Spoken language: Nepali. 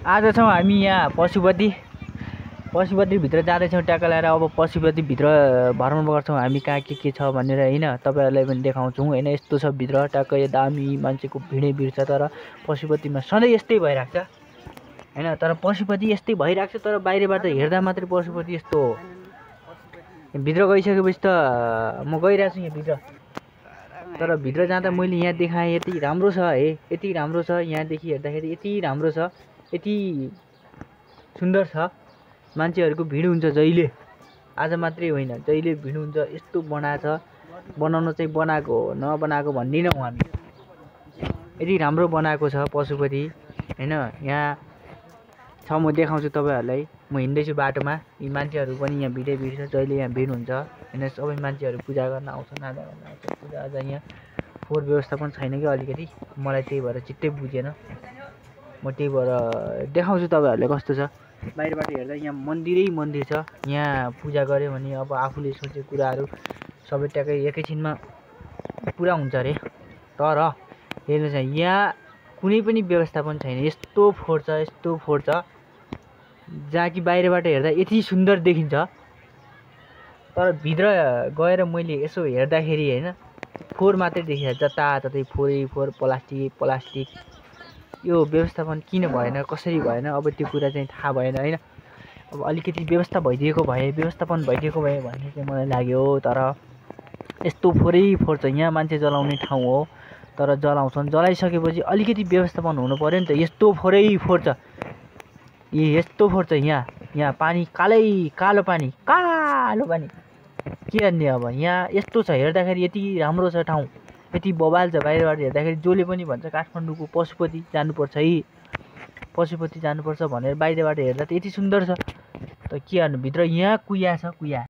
आज छौँ हामी यहाँ पशुपतिभित्र जाँदैछौँ ट्याक्क लगाएर। अब पशुपतिभित्र भ्रमण गर्छौँ हामी कहाँ के छ भनेर होइन, तपाईँहरूलाई पनि देखाउँछौँ होइन। यस्तो छ भित्र ट्याक्क यो दामी मान्छेको भिडै भिड छ, तर पशुपतिमा सधैँ यस्तै भइरहेको छ होइन। तर पशुपति यस्तै भइरहेको छ, तर बाहिरबाट हेर्दा मात्रै पशुपति यस्तो हो। भित्र गइसकेपछि त म गइरहेको छु यहाँ भित्र, तर भित्र जाँदा मैले यहाँ देखाएँ यति राम्रो छ है, यति राम्रो छ। यहाँदेखि हेर्दाखेरि यति राम्रो छ, यति सुन्दर छ। मान्छेहरूको भिड हुन्छ जहिले, आज मात्रै होइन जहिले भिड हुन्छ। यस्तो बनाएको छ, बनाउन चाहिँ बनाएको हो, नबनाएको भन्दिनौँ हामी। यति राम्रो बनाएको छ पशुपति होइन। यहाँ छ, म देखाउँछु तपाईँहरूलाई। म हिँड्दैछु बाटोमा, यी मान्छेहरू पनि यहाँ भिडै भिड छ, जहिले यहाँ भिड हुन्छ होइन। सबै मान्छेहरू पूजा गर्न आउँछन्, आजा गर्न आउँछन् पूजा। आज यहाँ फोहोर व्यवस्था पनि छैन क्या अलिकति, मलाई त्यही भएर चित्तै बुझेन। म त्यही भएर देखाउँछु तपाईँहरूलाई कस्तो छ। बाहिरबाट हेर्दा यहाँ मन्दिरै मन्दिर छ। यहाँ पूजा गऱ्यो भने अब आफूले सोचेको कुराहरू सबै ट्याक्कै एकैछिनमा पुरा हुन्छ अरे। तर हेर्नुहोस् यहाँ कुनै पनि व्यवस्थापन छैन, यस्तो फोहोर छ, यस्तो फोहोर छ, जहाँ कि बाहिरबाट हेर्दा यति सुन्दर देखिन्छ। तर भित्र गएर मैले यसो हेर्दाखेरि होइन, फोहोर मात्रै देखिन्छ, जताततै फोहोरै फोहोर, प्लास्टिक। यो व्यवस्थापन किन भएन, कसरी भएन, अब त्यो कुरा चाहिँ थाहा भएन होइन। अब अलिकति व्यवस्थापन भइदिएको भए भन्ने चाहिँ मलाई लाग्यो। तर यस्तो फोहोरै फोहोर छ। यहाँ मान्छे जलाउने ठाउँ हो, तर जलाउँछन्, जलाइसकेपछि अलिकति व्यवस्थापन हुनु पऱ्यो नि त। यस्तो फोहोरै फोहोर छ, यस्तो फोहोर छ। यहाँ पानी कालो पानी के गर्ने अब। यहाँ यस्तो छ, हेर्दाखेरि यति राम्रो छ ठाउँ, यति बवाल छ। बाहिरबाट हेर्दाखेरि जसले पनि भन्छ काठमाडौँको पशुपति जानुपर्छ है, पशुपति जानुपर्छ भनेर। बाहिरबाट हेर्दा त यति सुन्दर छ, त के गर्नु, भित्र यहाँ कुया छ, कुया।